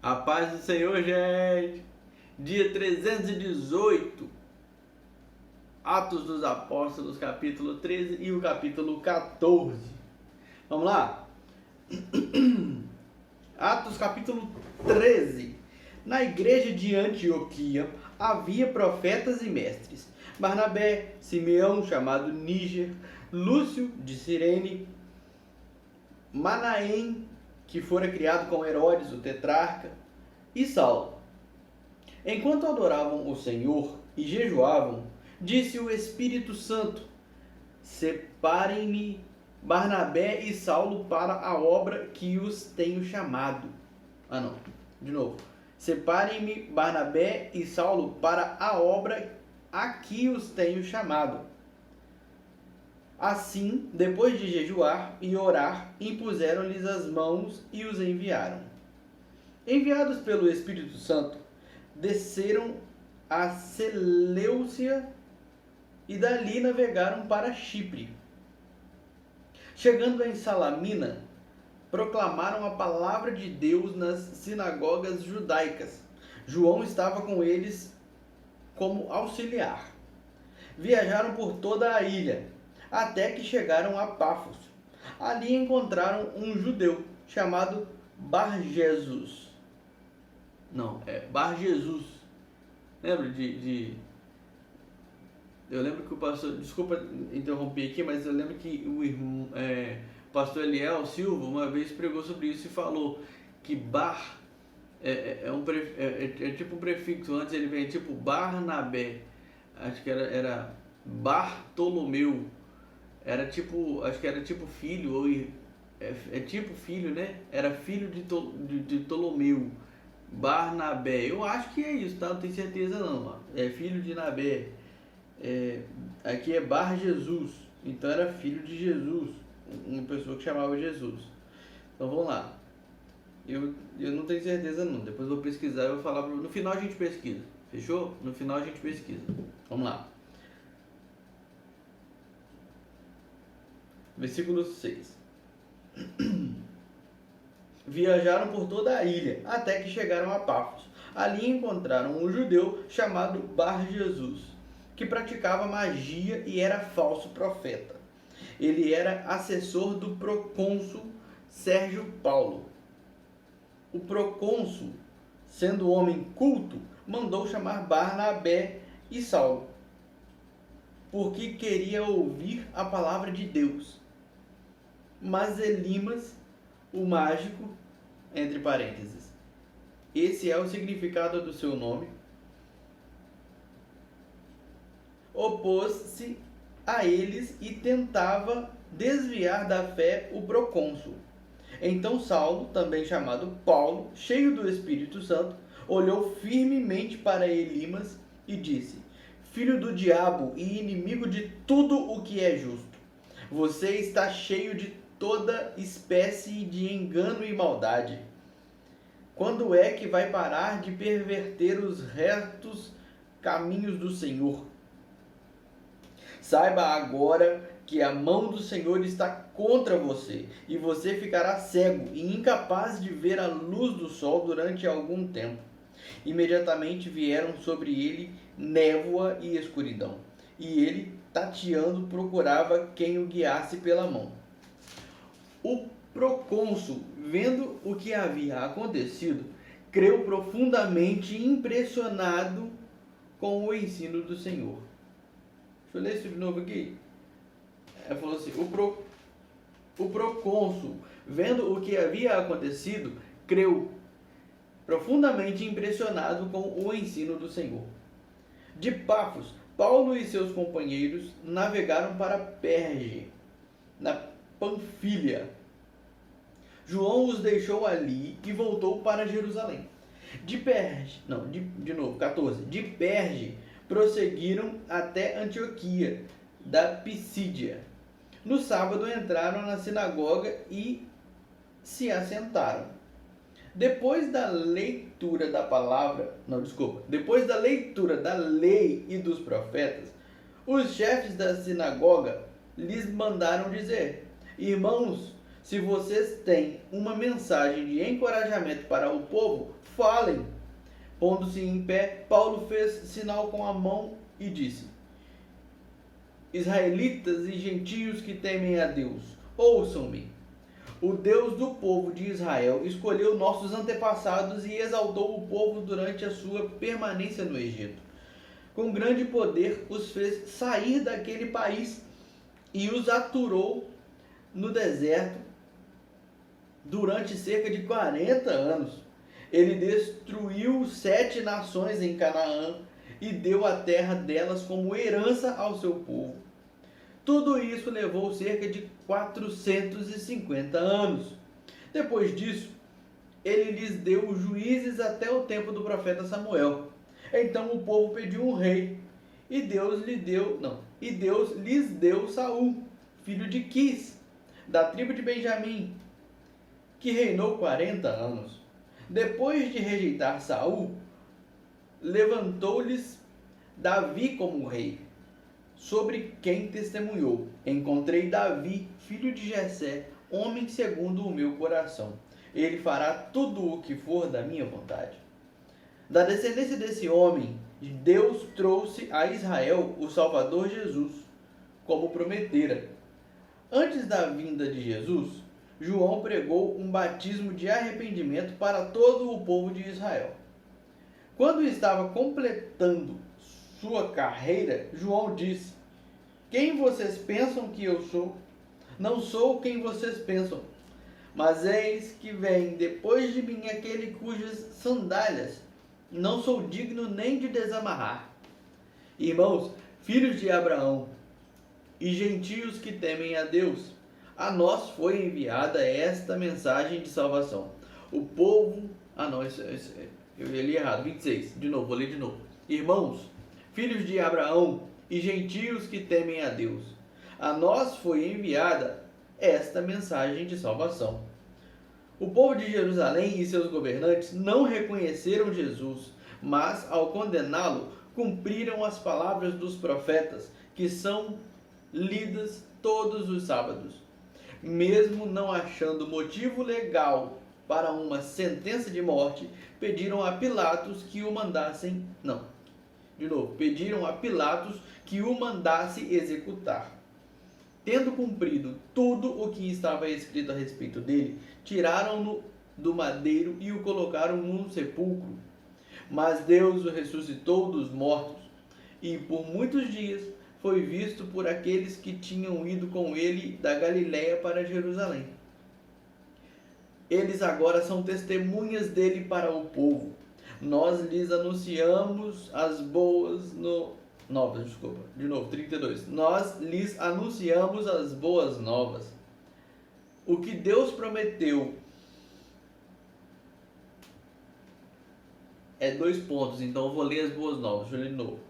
A paz do Senhor, gente. Dia 318. Atos dos Apóstolos, capítulo 13 e o capítulo 14. Vamos lá? Atos, capítulo 13. Na igreja de Antioquia havia profetas e mestres: Barnabé, Simeão, chamado Níger, Lúcio de Cirene, Manaém, que fora criado com Herodes, o tetrarca, e Saulo. Enquanto adoravam o Senhor e jejuavam, disse o Espírito Santo: Separem-me Barnabé e Saulo para a obra que os tenho chamado. Separem-me Barnabé e Saulo para a obra a que os tenho chamado. Assim, depois de jejuar e orar, impuseram-lhes as mãos e os enviaram. Enviados pelo Espírito Santo, desceram a Seleucia e dali navegaram para Chipre. Chegando em Salamina, proclamaram a palavra de Deus nas sinagogas judaicas. João estava com eles como auxiliar. Viajaram por toda a ilha, até que chegaram a Pafos. Ali encontraram um judeu chamado Bar-Jesus. Bar-Jesus. Lembra eu lembro que o pastor, desculpa interromper aqui, mas eu lembro que o pastor Eliel Silva uma vez pregou sobre isso e falou que Bar é tipo um prefixo. Antes ele vem tipo Barnabé, acho que era Bartolomeu, acho que era tipo filho, ou tipo filho, né? Era filho de Ptolomeu. Barnabé, eu acho que é isso, tá? Não tenho certeza não. É filho de Nabé. Aqui é Bar-Jesus, então era filho de Jesus, uma pessoa que chamava Jesus. Então vamos lá. Eu não tenho certeza não, depois eu vou pesquisar e vou falar. No final a gente pesquisa, fechou? No final a gente pesquisa. Vamos lá. Versículo 6. Viajaram por toda a ilha, até que chegaram a Pafos. Ali encontraram um judeu chamado Bar-Jesus, que praticava magia e era falso profeta. Ele era assessor do procônsul Sérgio Paulo. O procônsul, sendo homem culto, mandou chamar Barnabé e Saulo, porque queria ouvir a palavra de Deus. Mas Elimas, o mágico, entre parênteses, esse é o significado do seu nome, opôs-se a eles e tentava desviar da fé o procônsul. Então Saulo, também chamado Paulo, cheio do Espírito Santo, olhou firmemente para Elimas e disse: Filho do diabo e inimigo de tudo o que é justo, você está cheio de toda espécie de engano e maldade. Quando é que vai parar de perverter os retos caminhos do Senhor? Saiba agora que a mão do Senhor está contra você, e você ficará cego e incapaz de ver a luz do sol durante algum tempo. Imediatamente vieram sobre ele névoa e escuridão, e ele, tateando, procurava quem o guiasse pela mão. O procônsul, vendo o que havia acontecido, creu profundamente impressionado com o ensino do Senhor. Deixa eu ler isso de novo aqui. Ele falou assim: o procônsul, vendo o que havia acontecido, creu profundamente impressionado com o ensino do Senhor. De Pafos, Paulo e seus companheiros navegaram para Perge, na Panfilha. João os deixou ali e voltou para Jerusalém. De 14. De Perge prosseguiram até Antioquia da Pisídia. No sábado entraram na sinagoga e se assentaram. Depois da leitura da lei e dos profetas, os chefes da sinagoga lhes mandaram dizer: Irmãos, Se vocês têm uma mensagem de encorajamento para o povo, falem. Pondo-se em pé, Paulo fez sinal com a mão e disse: Israelitas e gentios que temem a Deus, ouçam-me. O Deus do povo de Israel escolheu nossos antepassados e exaltou o povo durante a sua permanência no Egito. Com grande poder os fez sair daquele país e os aturou no deserto durante cerca de 40 anos. Ele destruiu 7 nações em Canaã e deu a terra delas como herança ao seu povo. Tudo isso levou cerca de 450 anos. Depois disso, ele lhes deu juízes até o tempo do profeta Samuel. Então o povo pediu um rei, e Deus lhes deu Saul, filho de Quis, da tribo de Benjamim, que reinou 40 anos. Depois de rejeitar Saul, levantou-lhes Davi como rei, sobre quem testemunhou: Encontrei Davi, filho de Jessé, homem segundo o meu coração. Ele fará tudo o que for da minha vontade. Da descendência desse homem, Deus trouxe a Israel o Salvador Jesus, como prometera. Antes da vinda de Jesus, João pregou um batismo de arrependimento para todo o povo de Israel. Quando estava completando sua carreira, João disse: Quem vocês pensam que eu sou? Não sou quem vocês pensam, mas eis que vem depois de mim aquele cujas sandálias não sou digno nem de desamarrar. Irmãos, filhos de Abraão e gentios que temem a Deus, a nós foi enviada esta mensagem de salvação. O povo... eu li errado, 26. Vou ler de novo. Irmãos, filhos de Abraão e gentios que temem a Deus, a nós foi enviada esta mensagem de salvação. O povo de Jerusalém e seus governantes não reconheceram Jesus, mas, ao condená-lo, cumpriram as palavras dos profetas, que são lidas todos os sábados. Mesmo não achando motivo legal para uma sentença de morte, pediram a Pilatos que o mandasse executar. Tendo cumprido tudo o que estava escrito a respeito dele, tiraram-no do madeiro e o colocaram num sepulcro. Mas Deus o ressuscitou dos mortos, e por muitos dias foi visto por aqueles que tinham ido com ele da Galiléia para Jerusalém. Eles agora são testemunhas dele para o povo. Nós lhes anunciamos as boas novas. 32. Nós lhes anunciamos as boas novas. O que Deus prometeu é 2 pontos, então eu vou ler as boas novas. Deixa eu ler de novo.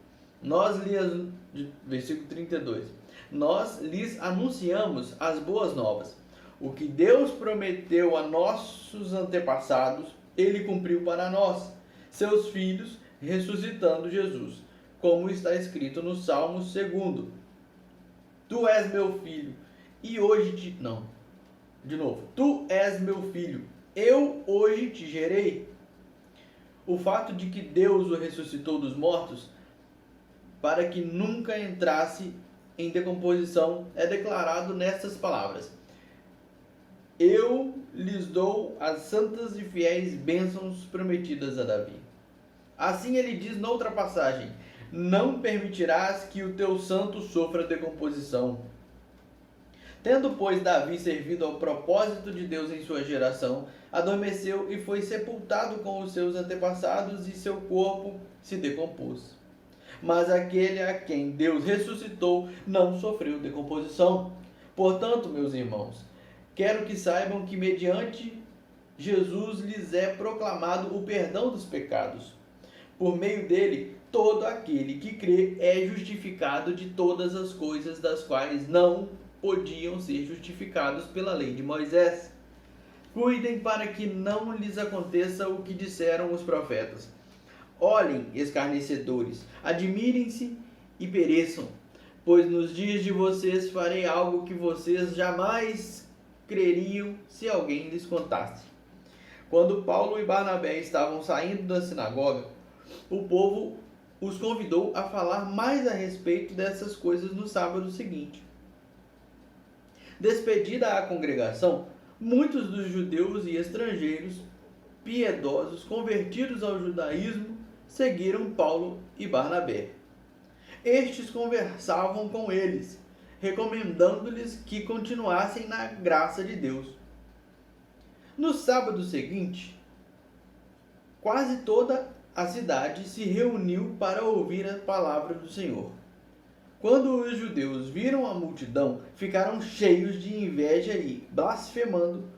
Versículo 32. Nós lhes anunciamos as boas novas. O que Deus prometeu a nossos antepassados, ele cumpriu para nós, seus filhos, ressuscitando Jesus, como está escrito no Salmo 2. Tu és meu filho, e hoje Tu és meu filho, eu hoje te gerei. O fato de que Deus o ressuscitou dos mortos, para que nunca entrasse em decomposição, é declarado nestas palavras: Eu lhes dou as santas e fiéis bênçãos prometidas a Davi. Assim ele diz noutra passagem: Não permitirás que o teu santo sofra decomposição. Tendo, pois, Davi servido ao propósito de Deus em sua geração, adormeceu e foi sepultado com os seus antepassados, e seu corpo se decompôs. Mas aquele a quem Deus ressuscitou não sofreu decomposição. Portanto, meus irmãos, quero que saibam que mediante Jesus lhes é proclamado o perdão dos pecados. Por meio dele, todo aquele que crê é justificado de todas as coisas das quais não podiam ser justificados pela lei de Moisés. Cuidem para que não lhes aconteça o que disseram os profetas. Olhem, escarnecedores, admirem-se e pereçam, pois nos dias de vocês farei algo que vocês jamais creriam se alguém lhes contasse. Quando Paulo e Barnabé estavam saindo da sinagoga, o povo os convidou a falar mais a respeito dessas coisas no sábado seguinte. Despedida a congregação, muitos dos judeus e estrangeiros piedosos convertidos ao judaísmo seguiram Paulo e Barnabé. Estes conversavam com eles, recomendando-lhes que continuassem na graça de Deus. No sábado seguinte, quase toda a cidade se reuniu para ouvir a palavra do Senhor. Quando os judeus viram a multidão, ficaram cheios de inveja e, blasfemando,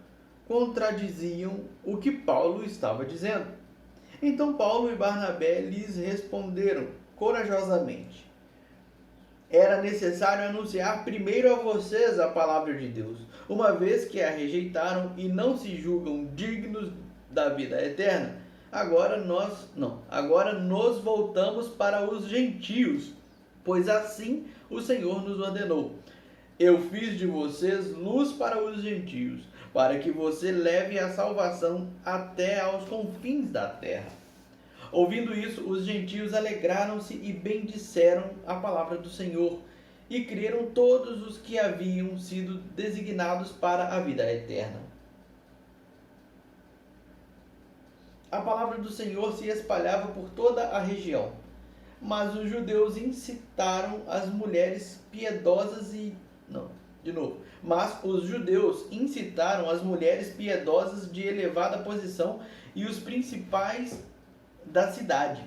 contradiziam o que Paulo estava dizendo. Então Paulo e Barnabé lhes responderam corajosamente: era necessário anunciar primeiro a vocês a palavra de Deus, uma vez que a rejeitaram e não se julgam dignos da vida eterna. Agora nos voltamos para os gentios, pois assim o Senhor nos ordenou. Eu fiz de vocês luz para os gentios, para que você leve a salvação até aos confins da terra. Ouvindo isso, os gentios alegraram-se e bendisseram a palavra do Senhor, e creram todos os que haviam sido designados para a vida eterna. A palavra do Senhor se espalhava por toda a região, mas os judeus incitaram as mulheres piedosas de elevada posição e os principais da cidade,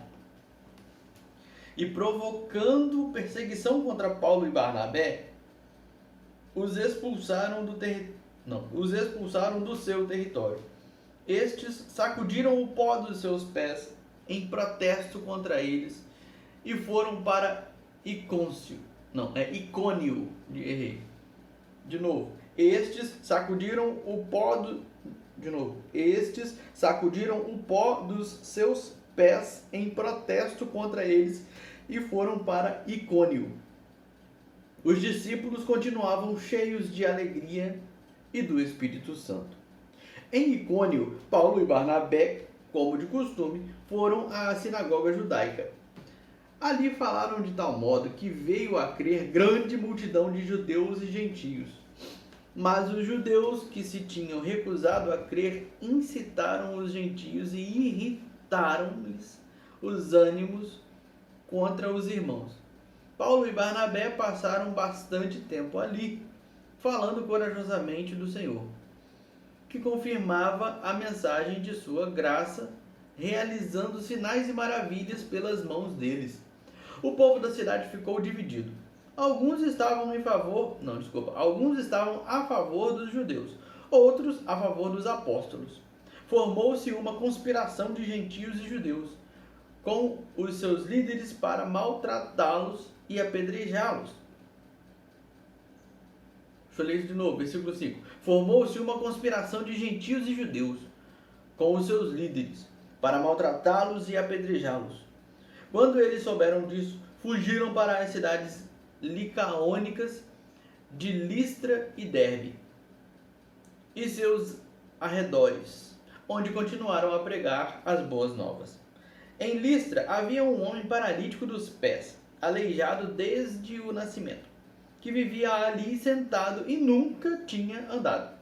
e provocando perseguição contra Paulo e Barnabé, os expulsaram do seu território. Estes sacudiram o pó dos seus pés em protesto contra eles e foram para Icônio. Estes sacudiram o pó dos seus pés em protesto contra eles e foram para Icônio. Os discípulos continuavam cheios de alegria e do Espírito Santo. Em Icônio, Paulo e Barnabé, como de costume, foram à sinagoga judaica. Ali falaram de tal modo que veio a crer grande multidão de judeus e gentios. Mas os judeus que se tinham recusado a crer incitaram os gentios e irritaram-lhes os ânimos contra os irmãos. Paulo e Barnabé passaram bastante tempo ali, falando corajosamente do Senhor, que confirmava a mensagem de sua graça, realizando sinais e maravilhas pelas mãos deles. O povo da cidade ficou dividido. Alguns estavam a favor dos judeus, outros a favor dos apóstolos. Formou-se uma conspiração de gentios e judeus, com os seus líderes para maltratá-los e apedrejá-los. Deixa eu ler isso de novo, versículo 5. Formou-se uma conspiração de gentios e judeus, com os seus líderes, para maltratá-los e apedrejá-los. Quando eles souberam disso, fugiram para as cidades licaônicas de Listra e Derbe e seus arredores, onde continuaram a pregar as boas novas. Em Listra havia um homem paralítico dos pés, aleijado desde o nascimento, que vivia ali sentado e nunca tinha andado.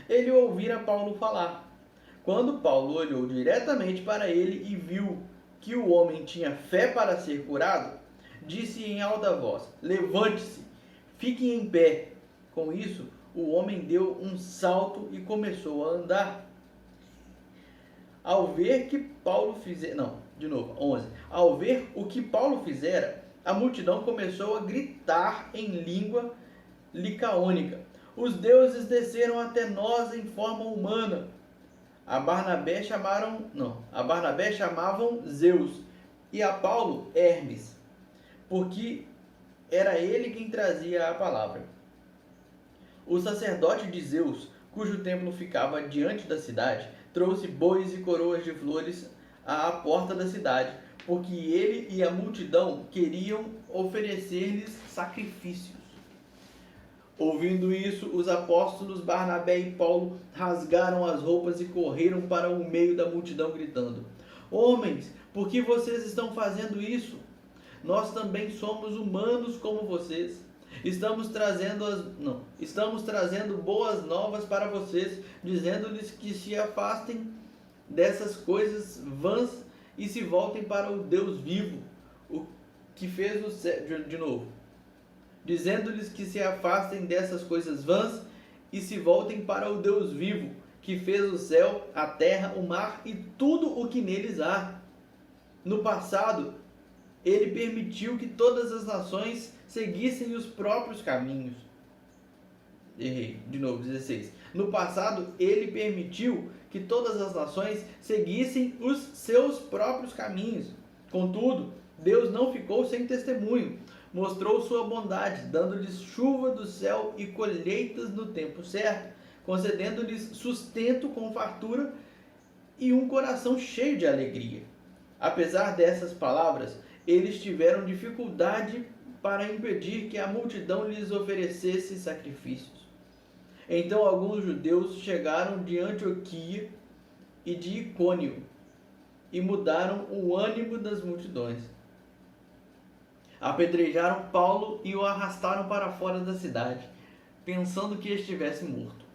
Ele ouvira Paulo falar. Quando Paulo olhou diretamente para ele e viu que o homem tinha fé para ser curado, disse em alta voz: levante-se, fique em pé. Com isso, o homem deu um salto e começou a andar. Ao ver o que Paulo fizera, a multidão começou a gritar em língua licaônica: os deuses desceram até nós em forma humana. A Barnabé chamavam Zeus e a Paulo Hermes, porque era ele quem trazia a palavra. O sacerdote de Zeus, cujo templo ficava diante da cidade, trouxe bois e coroas de flores à porta da cidade, porque ele e a multidão queriam oferecer-lhes sacrifícios. Ouvindo isso, os apóstolos Barnabé e Paulo rasgaram as roupas e correram para o meio da multidão, gritando: Homens, por que vocês estão fazendo isso? Nós também somos humanos como vocês. Estamos trazendo boas novas para vocês, dizendo-lhes que se afastem dessas coisas vãs e se voltem para o Deus vivo, o que fez o céu. De novo. Dizendo-lhes que se afastem dessas coisas vãs e se voltem para o Deus vivo, que fez o céu, a terra, o mar e tudo o que neles há. No passado, ele permitiu que todas as nações seguissem os próprios caminhos. Errei, de novo, 16. No passado, ele permitiu que todas as nações seguissem os seus próprios caminhos. Contudo, Deus não ficou sem testemunho. Mostrou sua bondade, dando-lhes chuva do céu e colheitas no tempo certo, concedendo-lhes sustento com fartura e um coração cheio de alegria. Apesar dessas palavras, eles tiveram dificuldade para impedir que a multidão lhes oferecesse sacrifícios. Então alguns judeus chegaram de Antioquia e de Icônio e mudaram o ânimo das multidões. Apedrejaram Paulo e o arrastaram para fora da cidade, pensando que estivesse morto.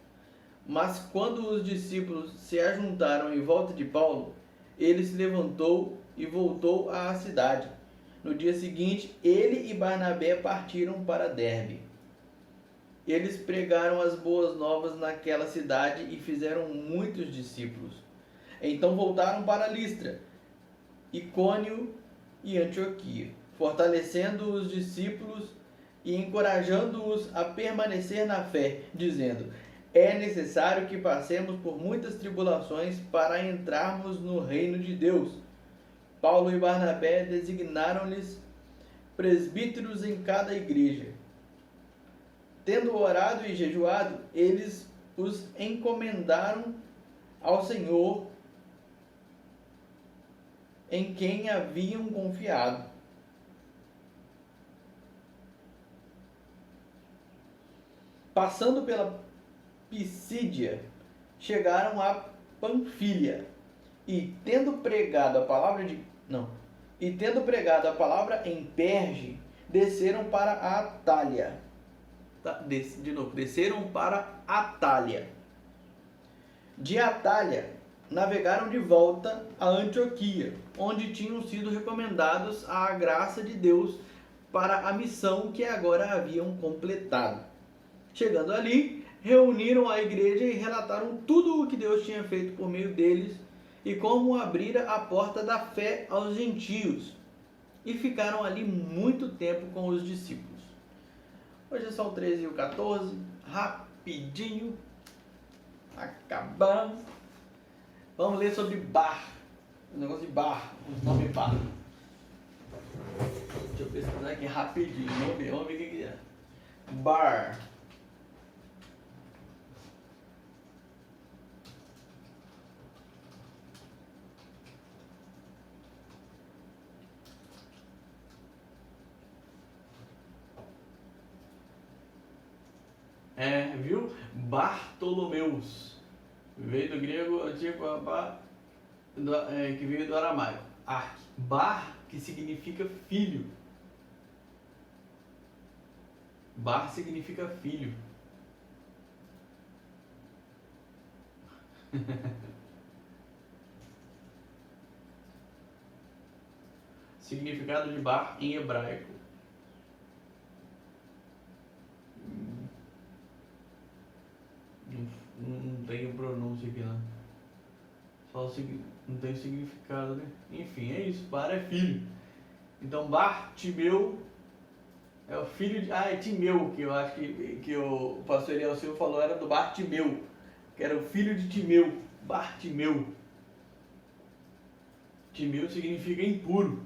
Mas quando os discípulos se ajuntaram em volta de Paulo, ele se levantou e voltou à cidade. No dia seguinte, ele e Barnabé partiram para Derbe. Eles pregaram as boas novas naquela cidade e fizeram muitos discípulos. Então voltaram para Listra, Icônio e Antioquia, fortalecendo os discípulos e encorajando-os a permanecer na fé, dizendo: é necessário que passemos por muitas tribulações para entrarmos no reino de Deus. Paulo e Barnabé designaram-lhes presbíteros em cada igreja. Tendo orado e jejuado, eles os encomendaram ao Senhor, em quem haviam confiado. Passando pela Pisídia, chegaram a Panfilha, e tendo pregado a palavra em Perge, desceram para a Atália. Desceram para Atália. De Atália, navegaram de volta a Antioquia, onde tinham sido recomendados à graça de Deus para a missão que agora haviam completado. Chegando ali, reuniram a igreja e relataram tudo o que Deus tinha feito por meio deles e como abrira a porta da fé aos gentios. E ficaram ali muito tempo com os discípulos. Hoje são 13 e 14, rapidinho, acabamos. Vamos ler sobre bar, o negócio de bar, o nome bar. Deixa eu pesquisar aqui rapidinho, vamos ver o que é. Bar. Viu? Bartolomeus. Veio do grego antigo, que veio do aramaico. Bar, que significa filho. Bar significa filho. Significado de bar em hebraico. Não tem pronúncia aqui, não. Só não tem significado, né? Enfim, é isso. Bar é filho. Então, Bartimeu é o filho de... é Timeu, que eu acho que o pastor Eliel Silva falou, era do Bartimeu, que era o filho de Timeu. Bartimeu. Timeu significa impuro.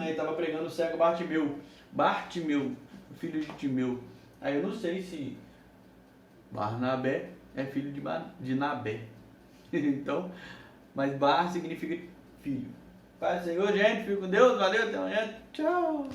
Aí estava pregando o cego Bartimeu. Bartimeu, filho de Timeu. Aí eu não sei se Barnabé é filho de Nabé. Então, mas Bar significa filho. Paz do Senhor, gente. Fique com Deus. Valeu, até amanhã. Tchau.